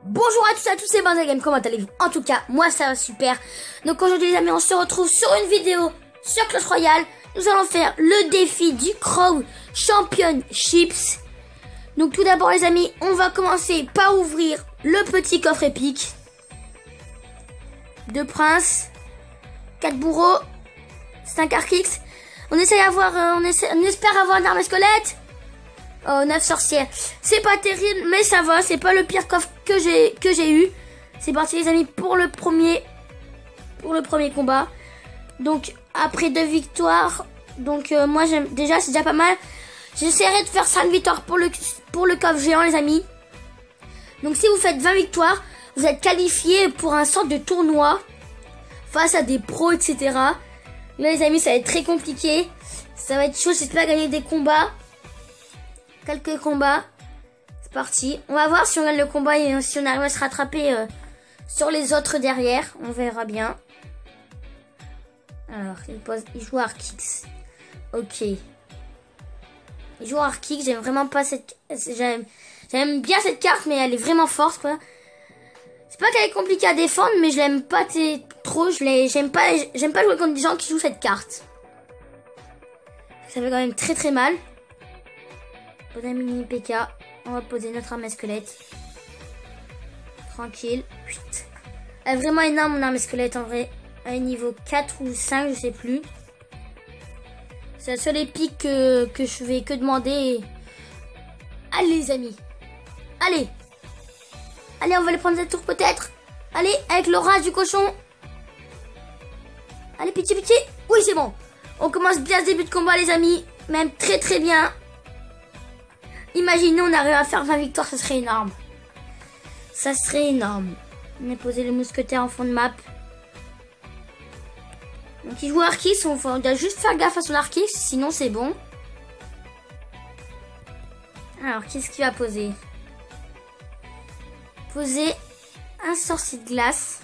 Bonjour à tous, c'est Benzagame, comment allez-vous? En tout cas, moi ça va super. Donc aujourd'hui les amis, on se retrouve sur une vidéo sur Clash Royale. Nous allons faire le défi du Crow Championships. Donc tout d'abord les amis, on va commencer par ouvrir le petit coffre épique. 2 princes, 4 bourreaux, 5 Arkix. On espère avoir une arme squelette. Oh, 9 sorcières. C'est pas terrible, mais ça va. C'est pas le pire coffre que j'ai eu. C'est parti les amis pour le premier combat. Donc après 2 victoires. Donc moi j'aime déjà, c'est déjà pas mal. J'essaierai de faire 5 victoires pour le coffre géant les amis. Donc si vous faites 20 victoires, vous êtes qualifié pour un sorte de tournoi face à des pros, etc. Là les amis, ça va être très compliqué. Ça va être chaud, j'espère gagner des combats. Quelques combats. C'est parti. On va voir si on gagne le combat et si on arrive à se rattraper sur les autres derrière. On verra bien. Alors, il joue Arkix. Ok. Il joue Arkix. J'aime vraiment pas cette... J'aime bien cette carte, mais elle est vraiment forte, quoi. C'est pas qu'elle est compliquée à défendre, mais je l'aime pas trop. J'aime pas jouer contre des gens qui jouent cette carte. Ça fait quand même très très mal. Poser un mini PK. On va poser notre arme squelette. Tranquille. Elle est vraiment énorme mon arme squelette en vrai. Elle est niveau 4 ou 5, je sais plus. C'est la seule épique que je vais que demander. Allez les amis. Allez. Allez, on va les prendre cette tour peut-être. Allez, avec l'orage du cochon. Allez, pitié, pitié. Oui, c'est bon. On commence bien ce début de combat les amis. Même très très bien. Imaginez, on arrive à faire 20 victoires, ça serait énorme. Ça serait énorme. On a posé le mousquetaire en fond de map. Donc il joue Arkix, on doit juste faire gaffe à son Arkix, sinon c'est bon. Alors, qu'est-ce qu'il va poser? Poser un sorcier de glace.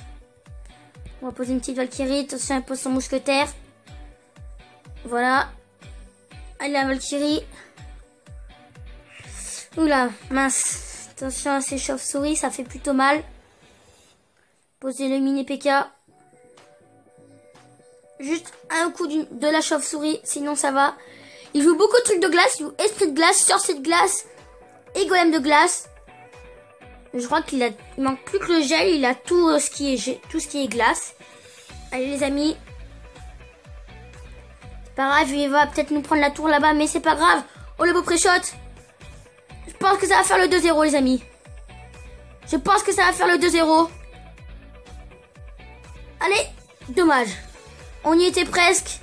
On va poser une petite Valkyrie, attention, elle pose son mousquetaire. Voilà. Allez, la Valkyrie. Oula, mince. Attention à ces chauves-souris, ça fait plutôt mal. Posez le mini PK. Juste un coup de la chauve-souris, sinon ça va. Il joue beaucoup de trucs de glace. Il joue esprit de glace, sorcier de glace et golem de glace. Je crois qu'il manque plus que le gel. Il a tout ce qui est glace. Allez les amis. C'est pas grave, il va peut-être nous prendre la tour là-bas, mais c'est pas grave. Oh le beau pré-shot. Je pense que ça va faire le 2-0 les amis. Je pense que ça va faire le 2-0. Allez, dommage. On y était presque.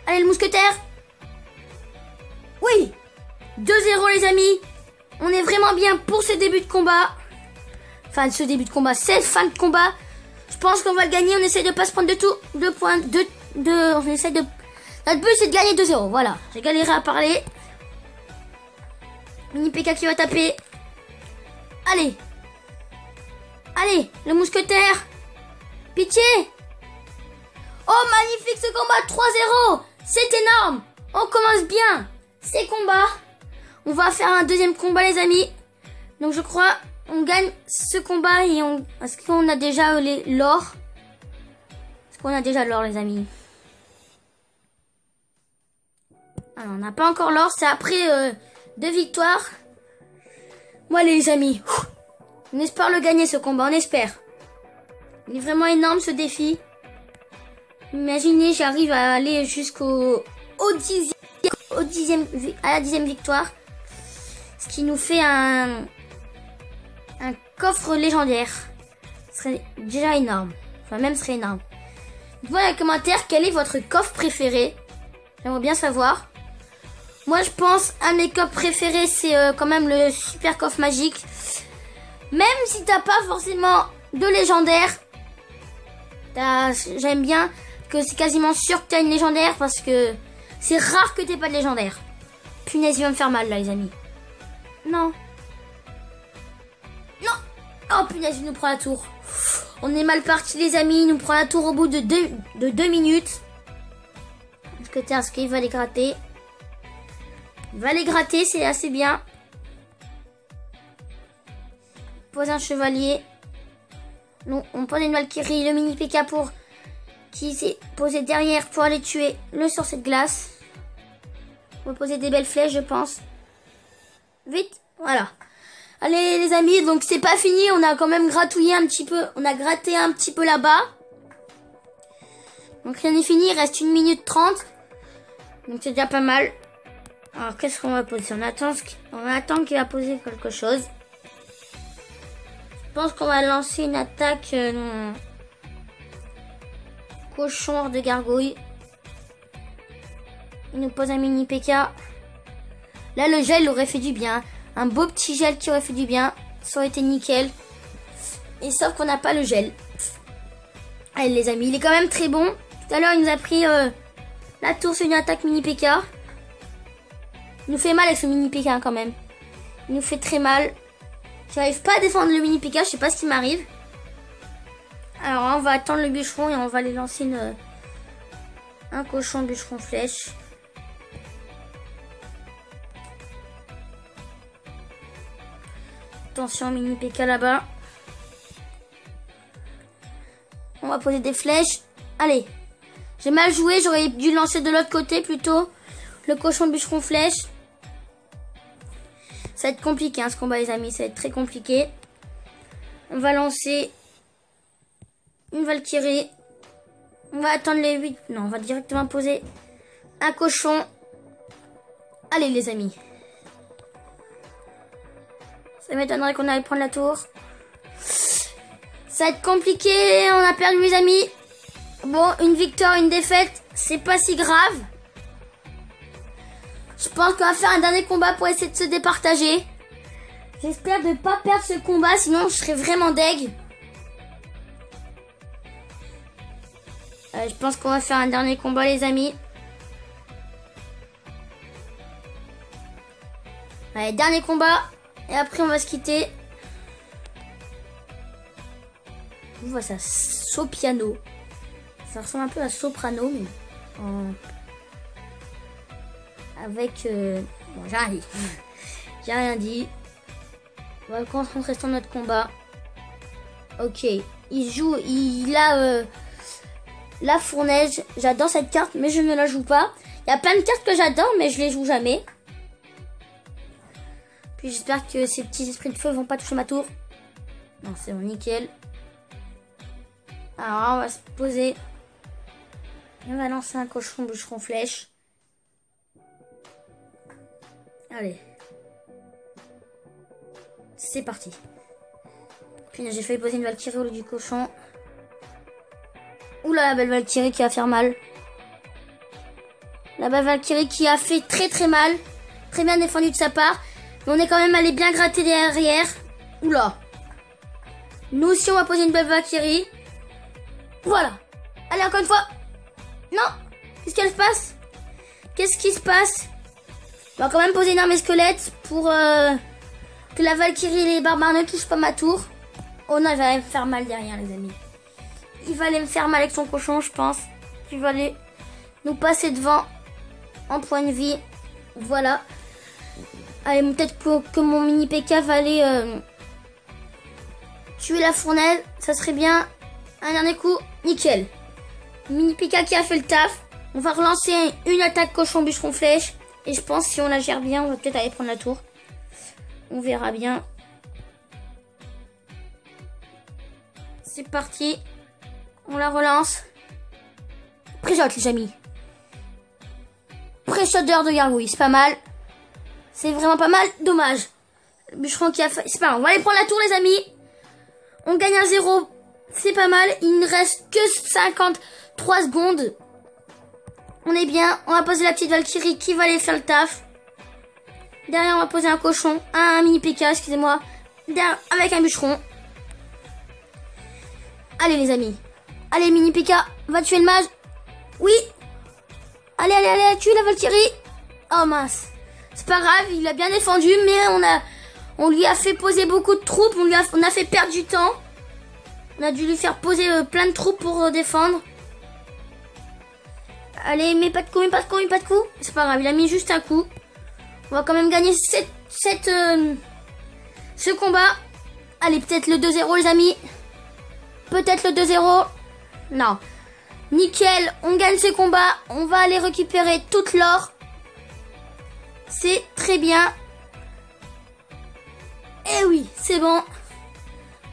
Allez le mousquetaire. Oui. 2-0 les amis. On est vraiment bien pour ce début de combat. Enfin ce début de combat, cette fin de combat. Je pense qu'on va le gagner. On essaie de pas se prendre de points. On essaie de... Notre but c'est de gagner 2-0. Voilà, j'ai galéré à parler. Mini PK qui va taper. Allez. Allez, le mousquetaire. Pitié. Oh, magnifique ce combat. 3-0. C'est énorme. On commence bien ces combats. On va faire un deuxième combat les amis. Donc je crois on gagne ce combat et on... Est-ce qu'on a déjà l'or? Est-ce qu'on a déjà l'or les amis? Alors, on n'a pas encore l'or. C'est après... 2 victoires. Bon allez les amis. On espère le gagner ce combat. On espère. Il est vraiment énorme ce défi. Imaginez j'arrive à aller jusqu'au à la 10e victoire. Ce qui nous fait un coffre légendaire. Ce serait déjà énorme. Enfin même ce serait énorme. Dites-moi dans les commentaires quel est votre coffre préféré. J'aimerais bien savoir. Moi, je pense un de mes coffres préférés, c'est quand même le super coffre magique. Même si t'as pas forcément de légendaire, j'aime bien que c'est quasiment sûr que t'as une légendaire parce que c'est rare que t'aies pas de légendaire. Punaise, il va me faire mal là, les amis. Non. Non. Oh punaise, il nous prend la tour. On est mal parti, les amis. Il nous prend la tour au bout de 2 minutes. Est-ce qu'il va les gratter? Il va les gratter, c'est assez bien. pose un chevalier. Non, on pose une Valkyrie, le mini P.K. pour qui s'est posé derrière pour aller tuer le sorcier de glace. On va poser des belles flèches, je pense. Vite, voilà. Allez les amis, donc c'est pas fini, on a quand même gratouillé un petit peu, on a gratté un petit peu là-bas. Donc rien n'est fini, il reste 1 minute 30. Donc c'est déjà pas mal. Alors qu'est-ce qu'on va poser? On attend qu'il va poser quelque chose. Je pense qu'on va lancer une attaque cochon hors de gargouille. Il nous pose un mini P.K. Là le gel aurait fait du bien. Un beau petit gel qui aurait fait du bien. Ça aurait été nickel. Et sauf qu'on n'a pas le gel. Allez les amis, il est quand même très bon. Tout à l'heure il nous a pris la tour sur une attaque mini P.K. Il nous fait mal avec ce mini P.K. quand même. Il nous fait très mal. J'arrive pas à défendre le mini P.K. Je sais pas ce qui m'arrive. Alors on va attendre le bûcheron et on va aller lancer un cochon bûcheron flèche. Attention mini P.K. là-bas. On va poser des flèches. Allez. J'ai mal joué. J'aurais dû lancer de l'autre côté plutôt. Le cochon bûcheron flèche. Ça va être compliqué hein, ce combat les amis. Ça va être très compliqué. On va lancer une Valkyrie. On va attendre les 8. Non, on va directement poser un cochon. Allez les amis. Ça m'étonnerait qu'on aille prendre la tour. Ça va être compliqué. On a perdu les amis. Bon, une victoire, une défaite. C'est pas si grave. Je pense qu'on va faire un dernier combat pour essayer de se départager. J'espère de ne pas perdre ce combat. Sinon, je serais vraiment deg. Je pense qu'on va faire un dernier combat les amis. Allez, dernier combat. Et après on va se quitter. On voit ça, Sopiano. Ça ressemble un peu à Soprano, mais avec... Bon, j'ai rien dit. J'ai rien dit. On va se concentrer sur notre combat. Ok. Il a la fournaise. J'adore cette carte, mais je ne la joue pas. Il y a plein de cartes que j'adore, mais je les joue jamais. Puis j'espère que ces petits esprits de feu vont pas toucher ma tour. Non, c'est bon, nickel. Alors on va se poser. Et on va lancer un cochon bûcheron flèche. Allez. C'est parti. Puis j'ai failli poser une Valkyrie au lieu du cochon. Oula, la belle Valkyrie qui va faire mal. La belle Valkyrie qui a fait très très mal. Très bien défendu de sa part. Mais on est quand même allé bien gratter derrière. Oula. Nous aussi on va poser une belle Valkyrie. Voilà. Allez encore une fois. Non. Qu'est-ce qu'elle se passe? Qu'est-ce qui se passe? On va quand même poser une armée squelette pour que la Valkyrie et les barbares ne touchent pas ma tour. Oh non, il va me faire mal derrière les amis. Il va aller me faire mal avec son cochon je pense. Il va aller nous passer devant en point de vie. Voilà. Allez, peut-être que mon mini P.K. va aller tuer la fournaise. Ça serait bien. Un dernier coup. Nickel. Mini P.K. qui a fait le taf. On va relancer une attaque cochon bûcheron flèche. Et je pense si on la gère bien, on va peut-être aller prendre la tour. On verra bien. C'est parti. On la relance. Pré-shot les amis. Pré-shot d'heure de gargouille. C'est pas mal. C'est vraiment pas mal. Dommage. Le bûcheron qui a fait... C'est pas grave. On va aller prendre la tour les amis. On gagne un 0. C'est pas mal. Il ne reste que 53 secondes. On est bien. On va poser la petite Valkyrie qui va aller faire le taf. Derrière on va poser un cochon. Un mini P.K. excusez-moi. Avec un bûcheron. Allez les amis. Allez mini P.K. Va tuer le mage. Oui. Allez, allez, allez. Tuer la Valkyrie. Oh mince. C'est pas grave, il a bien défendu, mais on lui a fait poser beaucoup de troupes, on a fait perdre du temps. On a dû lui faire poser plein de troupes pour défendre. Allez, mais pas de coup, mais pas de coup, mais pas de coup. C'est pas grave, il a mis juste un coup. On va quand même gagner ce combat. Allez, peut-être le 2-0 les amis. Peut-être le 2-0. Non. Nickel, on gagne ce combat. On va aller récupérer toute l'or. C'est très bien. Eh oui, c'est bon.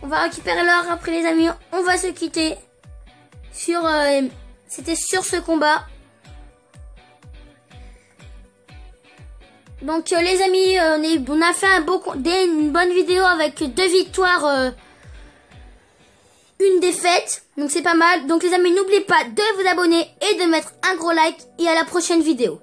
On va récupérer l'or après les amis. On va se quitter. C'était sur ce combat. Donc les amis, on a fait une bonne vidéo avec 2 victoires, une défaite. Donc c'est pas mal. Donc les amis, n'oubliez pas de vous abonner et de mettre un gros like. Et à la prochaine vidéo.